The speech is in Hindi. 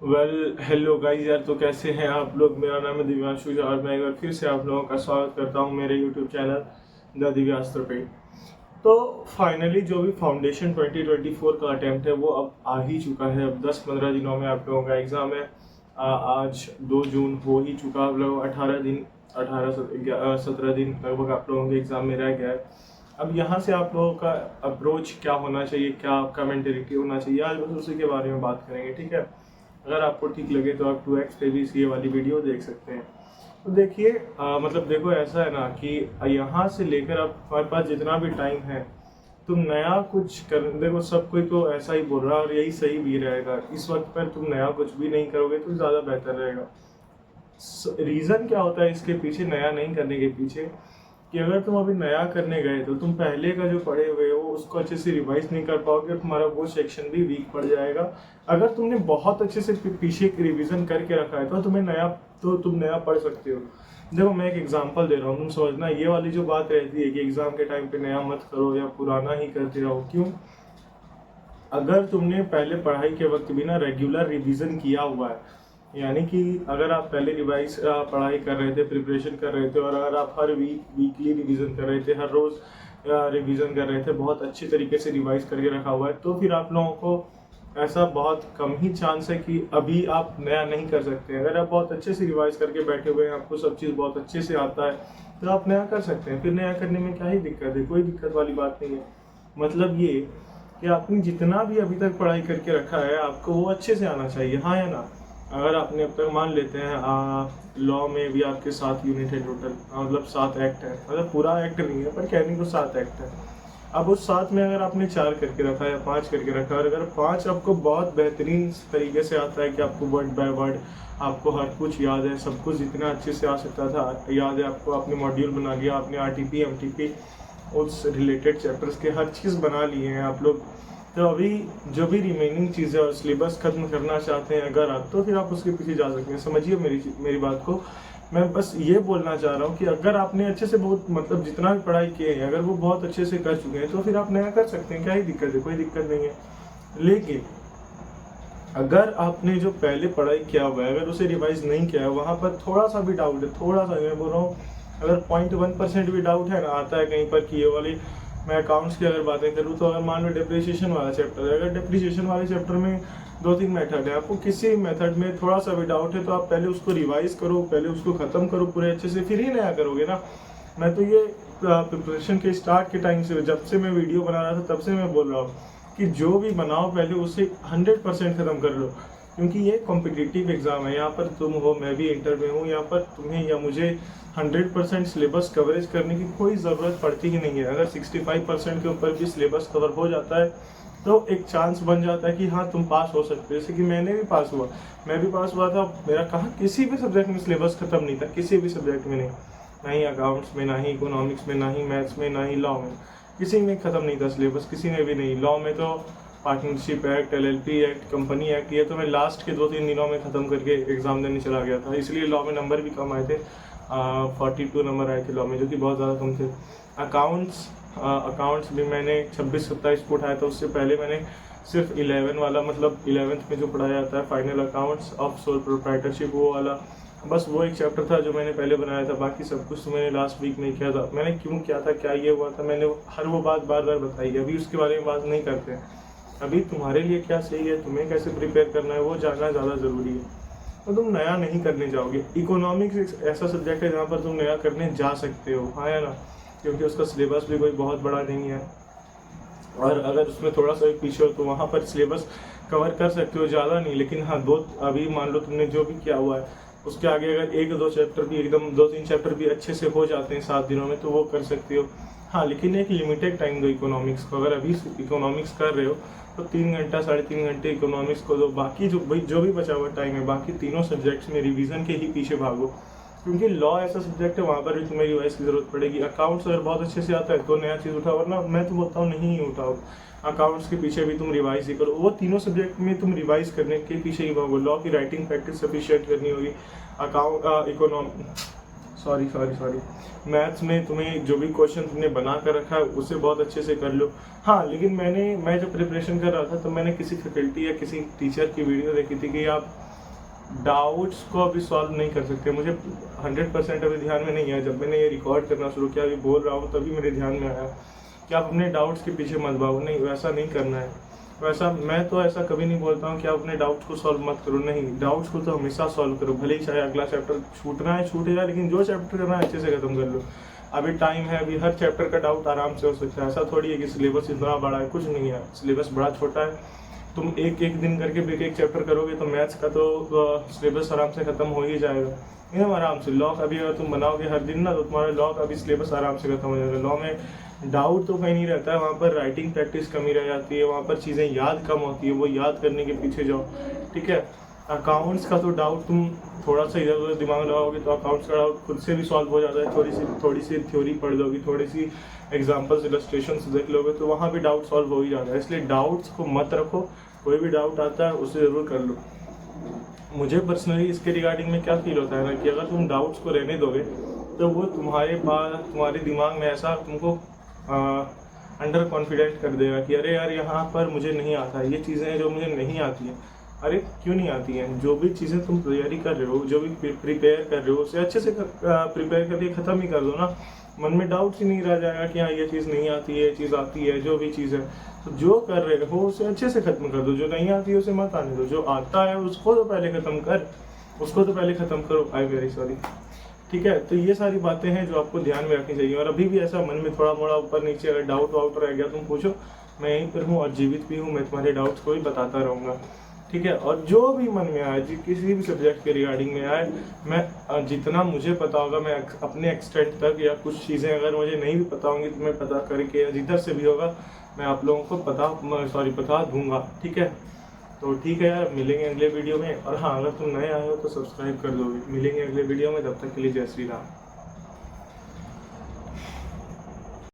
हेलो गाइस यार, तो कैसे हैं आप लोग। मेरा नाम है दिव्यांशु और मैं एक बार फिर से आप लोगों का स्वागत करता हूं मेरे यूट्यूब चैनल द दिव्यास्त्र पे। तो फाइनली जो भी फाउंडेशन 2024 का अटेम्प्ट है वो अब आ ही चुका है। अब 10-15 दिनों में आप लोगों का एग्ज़ाम है। आज 2 जून हो ही चुका। आप लोग 18 दिन 17 दिन लगभग आप लोगों के एग्ज़ाम में रह गया है। अब यहाँ से आप लोगों का अप्रोच क्या होना चाहिए, क्या आपका मेंटेलिटी होना चाहिए, आज बस उसी के बारे में बात करेंगे, ठीक है। अगर आपको ठीक लगे तो आप 2x पे भी ये वाली वीडियो देख सकते हैं। तो देखिए, मतलब देखो, ऐसा है ना कि यहाँ से लेकर अब हमारे पास जितना भी टाइम है, तुम नया कुछ कर देखो। सब कोई तो ऐसा ही बोल रहा है और यही सही भी रहेगा। इस वक्त पर तुम नया कुछ भी नहीं करोगे तो ज़्यादा बेहतर रहेगा। रीज़न क्या होता है इसके पीछे, नया नहीं करने के पीछे, कि अगर तुम अभी नया करने गए तो तुम पहले का जो पढ़े हुए हो उसको अच्छे से रिवाइज नहीं कर पाओगे और तुम्हारा वो सेक्शन भी वीक पड़ जाएगा। अगर तुमने बहुत अच्छे से पीछे रिवीजन करके रखा है तो तुम नया पढ़ सकते हो। देखो, मैं एक एग्जांपल दे रहा हूँ, तुम समझना। ये वाली जो बात रहती है कि एग्जाम के टाइम पे नया मत करो या पुराना ही करते रहो, क्यों? अगर तुमने पहले पढ़ाई के वक्त भी ना रेगुलर रिवीजन किया हुआ है, यानी कि अगर आप पहले रिवाइज पढ़ाई कर रहे थे, प्रिपरेशन कर रहे थे, और अगर आप हर वीकली रिवीजन कर रहे थे, हर रोज़ रिवीजन कर रहे थे, बहुत अच्छी तरीके से रिवाइज करके रखा हुआ है, तो फिर आप लोगों को ऐसा बहुत कम ही चांस है कि अभी आप नया नहीं कर सकते। अगर आप बहुत अच्छे से रिवाइज करके बैठे हुए हैं, आपको सब चीज़ बहुत अच्छे से आता है, तो आप नया कर सकते हैं। फिर नया करने में क्या ही दिक्कत है, कोई दिक्कत वाली बात नहीं है। मतलब ये कि आपने जितना भी अभी तक पढ़ाई करके रखा है आपको वो अच्छे से आना चाहिए, हाँ या ना। अगर आपने अब तक मान लेते हैं लॉ में भी आपके 7 यूनिट है टोटल, मतलब 7 एक्ट है, मतलब पूरा एक्ट नहीं है पर कहने को 7 एक्ट है। अब उस 7 में अगर आपने 4 करके रखा है या 5 करके रखा है, और अगर 5 आपको बहुत बेहतरीन तरीके से आता है कि आपको वर्ड बाय वर्ड आपको हर कुछ याद है, सब कुछ जितना अच्छे से आ सकता था याद है आपको, आपने मॉड्यूल बना लिया, आपने RTP MTP उस रिलेटेड चैप्टर्स के हर चीज़ बना लिए हैं आप लोग, तो अभी जो भी रिमेनिंग चीज़ें और सिलेबस खत्म करना चाहते हैं अगर आप, तो फिर आप उसके पीछे जा सकते हैं। समझिए मेरी बात को। मैं बस ये बोलना चाह रहा हूँ कि अगर आपने अच्छे से बहुत, मतलब जितना भी पढ़ाई किए हैं, अगर वो बहुत अच्छे से कर चुके हैं तो फिर आप नया कर सकते हैं। क्या ही दिक्कत है, कोई दिक्कत नहीं है। लेकिन अगर आपने जो पहले पढ़ाई किया हुआ है, अगर उसे रिवाइज नहीं किया है, वहाँ पर थोड़ा सा भी डाउट है, थोड़ा सा, मैं बोल रहा हूँ, अगर 0.1% भी डाउट है ना, आता है कहीं पर कि ये वाली, मैं अकाउंट्स की अगर बातें करूँ तो अगर मान लो डेप्रिसिएशन वाला चैप्टर है, अगर डेप्रिसिएशन वाले चैप्टर में 2-3 मेथड है, आपको किसी मेथड में थोड़ा सा भी डाउट है तो आप पहले उसको रिवाइज करो, पहले उसको ख़त्म करो पूरे अच्छे से, फिर ही नया करोगे ना। मैं तो ये प्रिपरेशन के स्टार्ट के टाइम से, जब से मैं वीडियो बना रहा था तब से मैं बोल रहा हूँ कि जो भी बनाओ पहले उसे 100% ख़त्म कर लो, क्योंकि ये कॉम्पिटिटिव एग्ज़ाम है। यहाँ पर तुम हो, मैं भी इंटर में हूँ, यहाँ पर तुम्हें या मुझे 100% सिलेबस कवरेज करने की कोई ज़रूरत पड़ती ही नहीं है। अगर 65% के ऊपर भी सिलेबस कवर हो जाता है तो एक चांस बन जाता है कि हाँ तुम पास हो सकते हो। जैसे कि मैं भी पास हुआ था। मेरा कहाँ किसी भी सब्जेक्ट में सिलेबस ख़त्म नहीं था, किसी भी सब्जेक्ट में नहीं, ना ही अकाउंट्स में, ना ही इकोनॉमिक्स में, ना ही मैथ्स में, ना ही लॉ में, किसी में ख़त्म नहीं था सिलेबस, किसी में भी नहीं। लॉ में तो partnership act, LLP act, company act, ये तो मैं लास्ट के 2-3 दिनों में ख़त्म करके एग्ज़ाम देने चला गया था, इसलिए लॉ में नंबर भी कम आए थे। 42 नंबर आए थे लॉ में, जो कि बहुत ज़्यादा कम थे। अकाउंट्स भी मैंने 26-27 को उठाया था। उससे पहले मैंने सिर्फ 11 वाला, मतलब 11th में जो पढ़ाया जाता है final accounts of sole proprietorship, वो वाला, बस वो एक चैप्टर था जो मैंने पहले बनाया था। बाकी सब कुछ तो मैंने लास्ट वीक में किया था। मैंने क्यों किया था, क्या ये हुआ था, मैंने हर वो बात बार बार बताई है, अभी उसके बारे में बात नहीं करते हैं। अभी तुम्हारे लिए क्या सही है, तुम्हें कैसे प्रिपेयर करना है, वो जानना ज़्यादा ज़रूरी है। तो तुम नया नहीं करने जाओगे। इकोनॉमिक्स एक ऐसा सब्जेक्ट है जहाँ पर तुम नया करने जा सकते हो, हाँ या ना, क्योंकि उसका सिलेबस भी कोई बहुत बड़ा नहीं है, और अगर उसमें थोड़ा सा भी पीछे हो तो वहाँ पर सिलेबस कवर कर सकते हो, ज़्यादा नहीं। लेकिन हाँ, अभी मान लो तुमने जो भी किया हुआ है उसके आगे अगर 1-2 चैप्टर भी, एकदम 2-3 चैप्टर भी अच्छे से हो जाते हैं 7 दिनों में, तो वो कर सकते हो। हाँ, लेकिन एक लिमिटेड टाइम दो इकोनॉमिक्स को। अगर अभी इकोनॉमिक्स कर रहे हो तो 3 घंटा 3.5 घंटे इकोनॉमिक्स को दो। बाकी जो भी बचा हुआ टाइम है, बाकी तीनों सब्जेक्ट्स में रिवीजन के ही पीछे भागो, क्योंकि लॉ ऐसा सब्जेक्ट है वहाँ पर भी तुम्हें रिवाइज की जरूरत पड़ेगी। अकाउंट्स अगर बहुत अच्छे से आता है तो नया चीज़ उठाओ, वरना मैं तो बोलता हूँ नहीं ही उठाओ। अकाउंट्स के पीछे भी तुम रिवाइज ही करो, वो तीनों सब्जेक्ट में तुम रिवाइज करने के पीछे ही भागो। लॉ की राइटिंग प्रैक्टिस सफिशिएंट करनी होगी। सॉरी मैथ्स में तुम्हें जो भी क्वेश्चन तुमने बना कर रखा है उसे बहुत अच्छे से कर लो। हाँ, लेकिन मैं जब प्रिपरेशन कर रहा था तो मैंने किसी फैकल्टी या किसी टीचर की वीडियो देखी थी कि आप डाउट्स को अभी सॉल्व नहीं कर सकते। मुझे 100% अभी ध्यान में नहीं आया, जब मैंने ये रिकॉर्ड करना शुरू किया, अभी बोल रहा हूँ तभी मेरे ध्यान में आया कि आप अपने डाउट्स के पीछे मत भागो। नहीं, वैसा नहीं करना है। वैसा मैं तो ऐसा कभी नहीं बोलता हूँ कि आप अपने डाउट्स को सॉल्व मत करो। नहीं, डाउट्स को तो हमेशा सॉल्व करो, भले ही चाहे अगला चैप्टर छूटना है छूट जाए, लेकिन जो चैप्टर करना है अच्छे से खत्म कर लो। अभी टाइम है, अभी हर चैप्टर का डाउट आराम से हो सकता है। ऐसा थोड़ी है कि सिलेबस इतना बड़ा है, कुछ नहीं है, सिलेबस बड़ा छोटा है। तुम एक एक दिन करके भी एक चैप्टर करोगे तो मैथ्स का तो सिलेबस आराम से खत्म हो ही जाएगा एकदम आराम से। लॉ का भी अगर तुम बनाओगे हर दिन ना, तो तुम्हारा लॉ का भी सिलेबस आराम से खत्म हो जाएगा। लॉ में डाउट तो कहीं नहीं रहता है, वहाँ पर राइटिंग प्रैक्टिस कमी रह जाती है, वहाँ पर चीज़ें याद कम होती है, वो याद करने के पीछे जाओ, ठीक है। अकाउंट्स का तो डाउट तुम थोड़ा सा इधर उधर दिमाग लगाओगे तो अकाउंट्स का डाउट खुद से भी सॉल्व हो जाता है। थोड़ी सी थ्योरी पढ़ लोगे, थोड़ी सी एग्जांपल्स इलस्ट्रेशंस देख लोगे तो वहाँ भी डाउट सॉल्व हो ही जाता है। इसलिए डाउट्स को मत रखो, कोई भी डाउट आता है उसे ज़रूर कर लो। मुझे पर्सनली इसके रिगार्डिंग में क्या फील होता है ना, कि अगर तुम डाउट्स को रहने दोगे तो वो तुम्हारे पास, तुम्हारे दिमाग में ऐसा तुमको अंडर कॉन्फिडेंट कर देगा कि अरे यार यहाँ पर मुझे नहीं आता है, ये चीज़ें हैं जो मुझे नहीं आती हैं। अरे क्यों नहीं आती हैं? जो भी चीज़ें तुम तैयारी कर रहे हो, जो भी प्रिपेयर कर रहे हो, उसे अच्छे से प्रिपेयर करके ख़त्म ही कर दो ना। मन में डाउट ही नहीं रह जाएगा कि हाँ ये चीज़ नहीं आती है, ये चीज़ आती है। जो भी चीज़ है तो जो कर रहे हो उसे अच्छे से ख़त्म कर दो, जो नहीं आती है उसे मत आने दो, जो आता है उसको तो पहले ख़त्म कर, उसको तो पहले ख़त्म करो। आई वेरी सॉरी, ठीक है। तो ये सारी बातें हैं जो आपको ध्यान में रखनी चाहिए। और अभी भी ऐसा मन में थोड़ा मोड़ा ऊपर नीचे अगर डाउट वाउट रह गया तुम पूछो, मैं यहीं पर हूँ और जीवित भी हूँ, मैं तुम्हारे डाउट्स को भी बताता रहूँगा, ठीक है। और जो भी मन में आए, किसी भी सब्जेक्ट के रिगार्डिंग में आए, मैं जितना मुझे पता होगा मैं अपने एक्सटेंट तक, या कुछ चीज़ें अगर मुझे नहीं भी पता होंगी तो मैं पता करके या जिधर से भी होगा मैं आप लोगों को बता दूंगा, ठीक है। तो ठीक है यार, मिलेंगे अगले वीडियो में। और हाँ, अगर तुम नए आए हो तो सब्सक्राइब कर दोगे। मिलेंगे अगले वीडियो में, तब तक के लिए जय श्री राम।